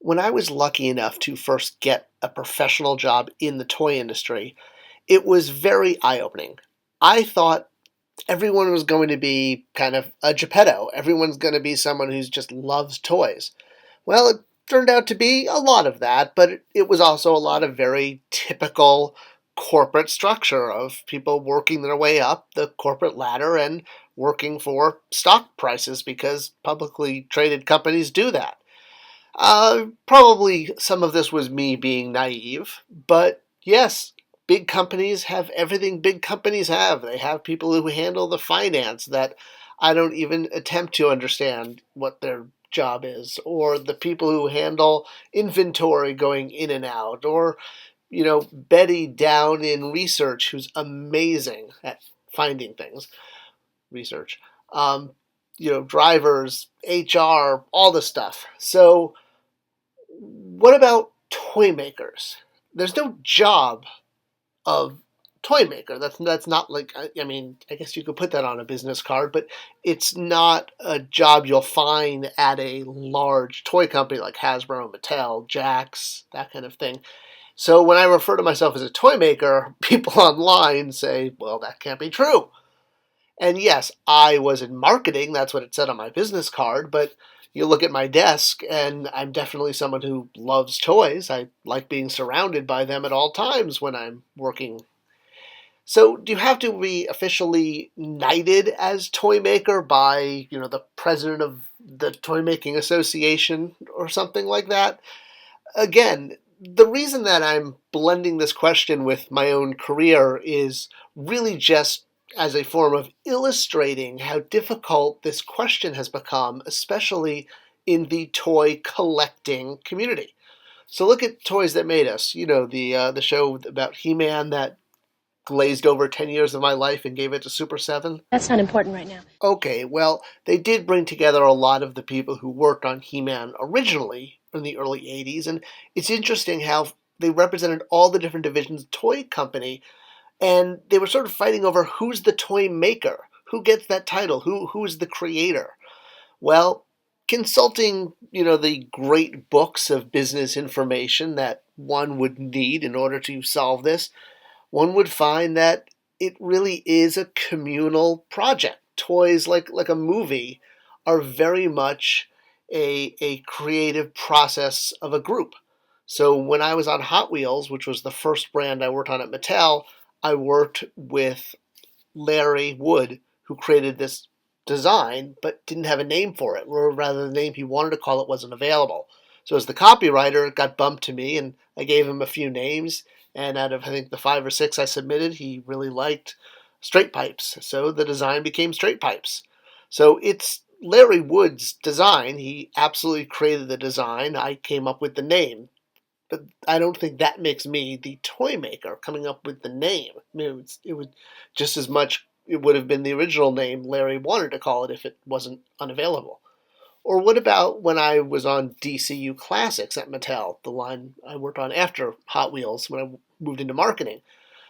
When I was lucky enough to first get a professional job in the toy industry, it was very eye-opening. I thought everyone was going to be kind of a Geppetto. Everyone's going to be someone who just loves toys. Well, it turned out to be a lot of that, but it was also a lot of very typical corporate structure of people working their way up the corporate ladder and working for stock prices because publicly traded companies do that. Probably some of this was me being naive, but yes, big companies have everything big companies have. They have people who handle the finance that I don't even attempt to understand what their job is, or the people who handle inventory going in and out, or, Betty down in research, who's amazing at finding things, research. Um, Drivers, HR, all the stuff. So, what about toy makers? There's no job of toy maker. That's not like I mean, I guess you could put that on a business card, but it's not a job you'll find at a large toy company like Hasbro, Mattel, Jax, that kind of thing. So when I refer to myself as a toy maker, people online say, "Well, that can't be true." And yes, I was in marketing, that's what it said on my business card, but you look at my desk, and I'm definitely someone who loves toys. I like being surrounded by them at all times when I'm working. So, do you have to be officially knighted as toy maker by, the president of the Toy Making Association or something like that? Again, the reason that I'm blending this question with my own career is really just as a form of illustrating how difficult this question has become, especially in the toy collecting community. So look at Toys That Made Us. The show about He-Man that glazed over 10 years of my life and gave it to Super 7. That's not important right now. Okay, well, they did bring together a lot of the people who worked on He-Man originally in the early 80s, and it's interesting how they represented all the different divisions of the toy company, and they were sort of fighting over who's the toy maker, who gets that title, who's the creator. Well, consulting, the great books of business information that one would need in order to solve this, one would find that it really is a communal project. Toys, like a movie, are very much a creative process of a group. So when I was on Hot Wheels, which was the first brand I worked on at Mattel, I worked with Larry Wood, who created this design but didn't have a name for it, or rather the name he wanted to call it wasn't available. So as the copywriter, it got bumped to me, and I gave him a few names, and out of, I think, the 5 or 6 I submitted, he really liked straight pipes. So the design became straight pipes. So it's Larry Wood's design. He absolutely created the design. I came up with the name. But I don't think that makes me the toy maker coming up with the name. I mean, it would just as much, it would have been the original name Larry wanted to call it if it wasn't unavailable. Or what about when I was on DCU Classics at Mattel, the line I worked on after Hot Wheels when I moved into marketing?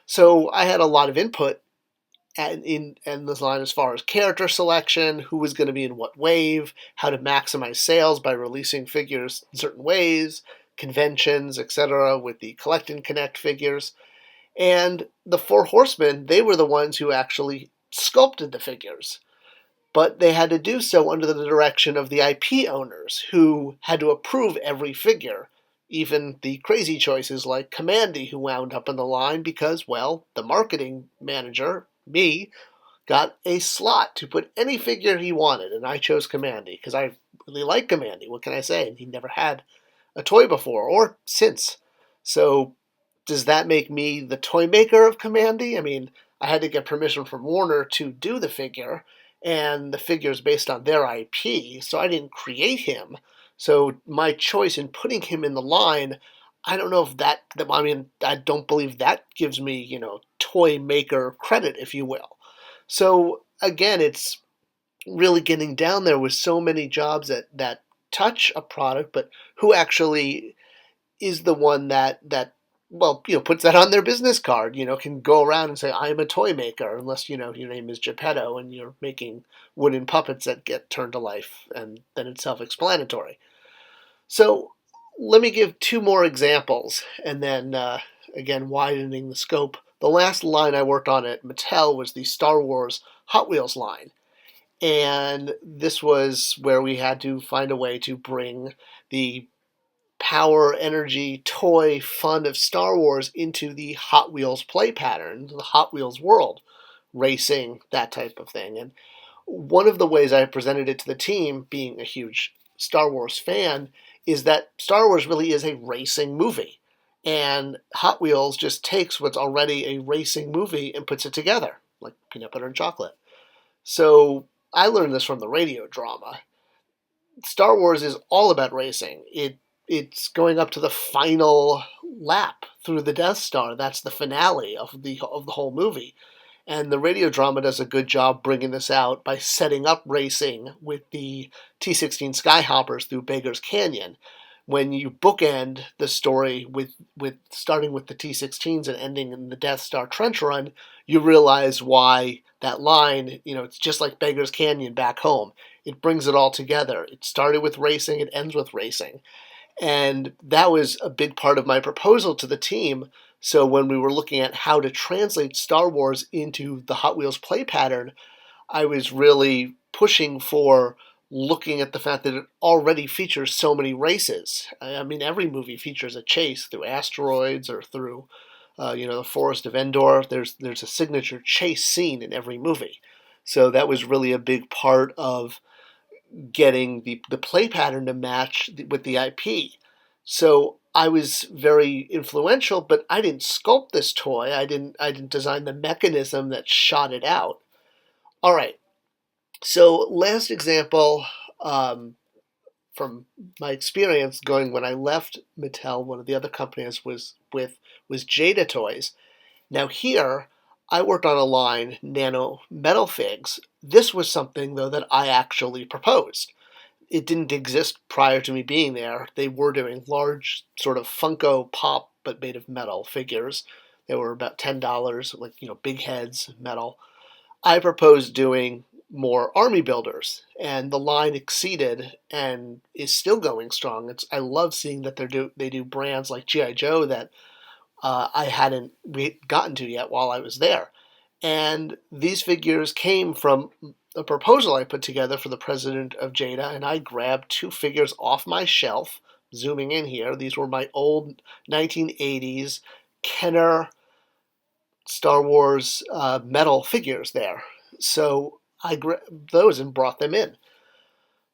So I had a lot of input in this line as far as character selection, who was going to be in what wave, how to maximize sales by releasing figures in certain ways, conventions, etc., with the collect and connect figures. And the Four Horsemen, they were the ones who actually sculpted the figures. But they had to do so under the direction of the IP owners, who had to approve every figure. Even the crazy choices like Commandy, who wound up in the line because, well, the marketing manager, me, got a slot to put any figure he wanted, and I chose Commandy because I really like Commandy. What can I say? And he never had a toy before or since. So does that make me the toy maker of Commandy? I mean, I had to get permission from Warner to do the figure, and the figure is based on their IP, so I didn't create him. So my choice in putting him in the line, I don't know if I mean, I don't believe that gives me, toy maker credit, if you will. So again, it's really getting down there with so many jobs that touch a product, but who actually is the one that well, puts that on their business card, can go around and say, I'm a toy maker, unless, your name is Geppetto and you're making wooden puppets that get turned to life, and then it's self-explanatory. So let me give two more examples, and then again widening the scope. The last line I worked on at Mattel was the Star Wars Hot Wheels line. And this was where we had to find a way to bring the power, energy, toy, fun of Star Wars into the Hot Wheels play pattern, the Hot Wheels world, racing, that type of thing. And one of the ways I presented it to the team, being a huge Star Wars fan, is that Star Wars really is a racing movie. And Hot Wheels just takes what's already a racing movie and puts it together, like peanut butter and chocolate. So I learned this from the radio drama. Star Wars is all about racing. It's going up to the final lap through the Death Star. That's the finale of the whole movie. And the radio drama does a good job bringing this out by setting up racing with the T-16 Skyhoppers through Baker's Canyon. When you bookend the story with starting with the T-16s and ending in the Death Star trench run, you realize why that line, it's just like Baker's Canyon back home. It brings it all together. It started with racing, it ends with racing. And that was a big part of my proposal to the team. So when we were looking at how to translate Star Wars into the Hot Wheels play pattern, I was really pushing for looking at the fact that it already features so many races. I mean, every movie features a chase through asteroids or through, the Forest of Endor. There's a signature chase scene in every movie. So that was really a big part of getting the play pattern to match with the IP. So I was very influential, but I didn't sculpt this toy. I didn't design the mechanism that shot it out. All right. So last example, from my experience going when I left Mattel, one of the other companies was Jada Toys. Now here, I worked on a line, Nano Metal Figs. This was something though that I actually proposed. It didn't exist prior to me being there. They were doing large sort of Funko Pop but made of metal figures. They were about $10, like big heads, metal. I proposed doing more army builders, and the line exceeded and is still going strong. I love seeing that they do brands like GI Joe that I hadn't gotten to yet while I was there. And these figures came from a proposal I put together for the president of Jada, and I grabbed two figures off my shelf. Zooming in here, these were my old 1980s Kenner Star Wars metal figures there. So I grabbed those and brought them in.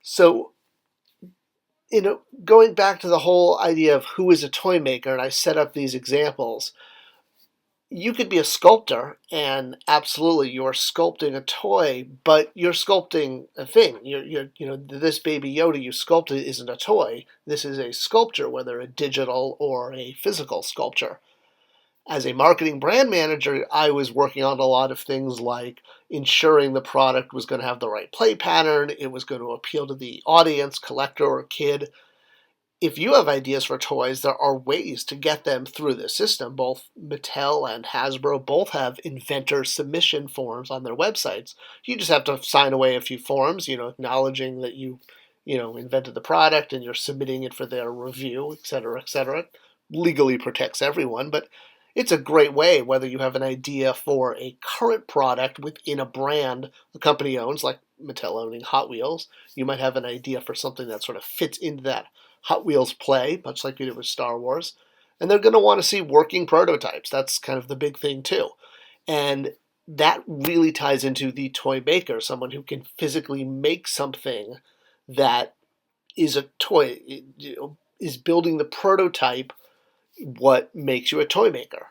So, going back to the whole idea of who is a toy maker, and I set up these examples, you could be a sculptor, and absolutely you're sculpting a toy, but you're sculpting a thing. This Baby Yoda you sculpted isn't a toy. This is a sculpture, whether a digital or a physical sculpture. As a marketing brand manager, I was working on a lot of things like ensuring the product was going to have the right play pattern, it was going to appeal to the audience, collector or kid. If you have ideas for toys, there are ways to get them through the system. Both Mattel and Hasbro both have inventor submission forms on their websites. You just have to sign away a few forms, acknowledging that you invented the product and you're submitting it for their review, et cetera, et cetera. It legally protects everyone, but it's a great way, whether you have an idea for a current product within a brand the company owns, like Mattel owning Hot Wheels. You might have an idea for something that sort of fits into that Hot Wheels play, much like you did with Star Wars. And they're going to want to see working prototypes. That's kind of the big thing, too. And that really ties into the toy maker, someone who can physically make something that is a toy, is building the prototype, what makes you a toy maker.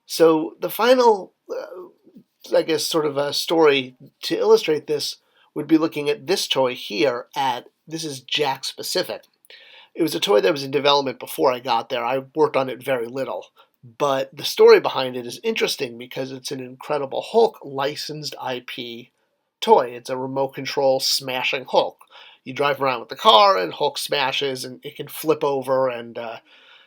So the final, sort of a story to illustrate this would be looking at this toy here this is Jack Specific. It was a toy that was in development before I got there. I worked on it very little. But the story behind it is interesting because it's an Incredible Hulk licensed IP toy. It's a remote control smashing Hulk. You drive around with the car and Hulk smashes and it can flip over, and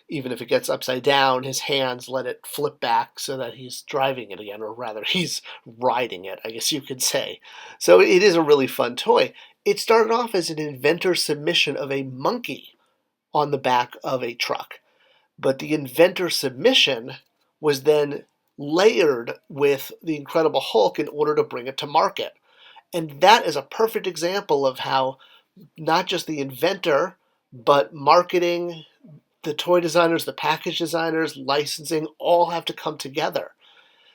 even if it gets upside down, his hands let it flip back so that he's driving it again, or rather he's riding it, I guess you could say. So it is a really fun toy. It started off as an inventor submission of a monkey on the back of a truck. But the inventor submission was then layered with the Incredible Hulk in order to bring it to market. And that is a perfect example of how not just the inventor, but marketing, the toy designers, the package designers, licensing, all have to come together.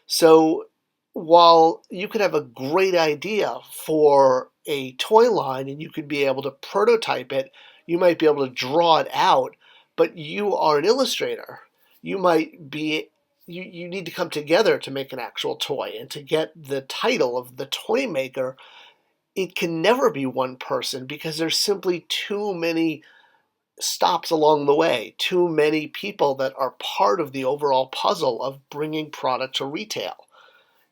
So while you could have a great idea for a toy line and you could be able to prototype it, you might be able to draw it out, but you are an illustrator. You might be you need to come together to make an actual toy, and to get the title of the toy maker, it can never be one person because there's simply too many stops along the way, too many people that are part of the overall puzzle of bringing product to retail.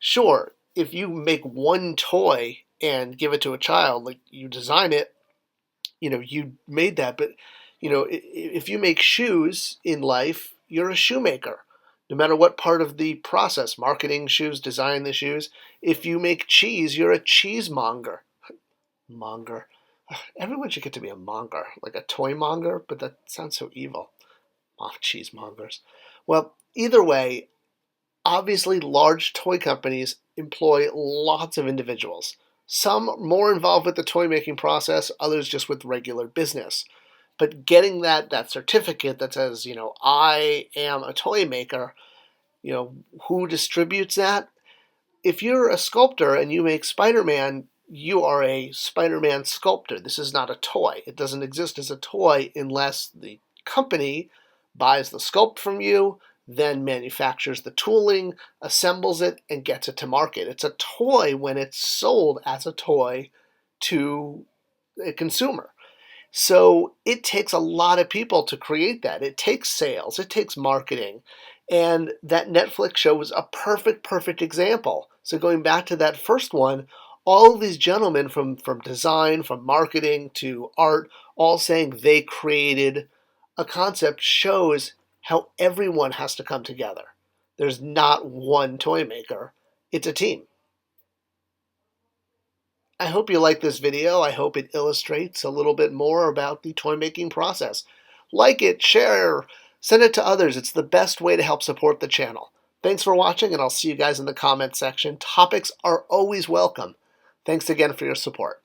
Sure, if you make one toy and give it to a child, like you design it, you made that, but if you make shoes in life, you're a shoemaker. No matter what part of the process, marketing shoes, design the shoes. If you make cheese, you're a cheesemonger. Monger. Everyone should get to be a monger, like a toy monger, but that sounds so evil. Oh, cheesemongers. Well, either way, obviously large toy companies employ lots of individuals. Some more involved with the toy making process, others just with regular business. But getting that certificate that says, I am a toy maker, who distributes that? If you're a sculptor and you make Spider-Man, you are a Spider-Man sculptor. This is not a toy. It doesn't exist as a toy unless the company buys the sculpt from you, then manufactures the tooling, assembles it, and gets it to market. It's a toy when it's sold as a toy to a consumer. So it takes a lot of people to create that. It takes sales, it takes marketing. And that Netflix show was a perfect example. So going back to that first one, all of these gentlemen from design, from marketing to art, all saying they created a concept shows how everyone has to come together. There's not one toy maker. It's a team. I hope you like this video. I hope it illustrates a little bit more about the toy making process. Like it, share, send it to others. It's the best way to help support the channel. Thanks for watching, and I'll see you guys in the comment section. Topics are always welcome. Thanks again for your support.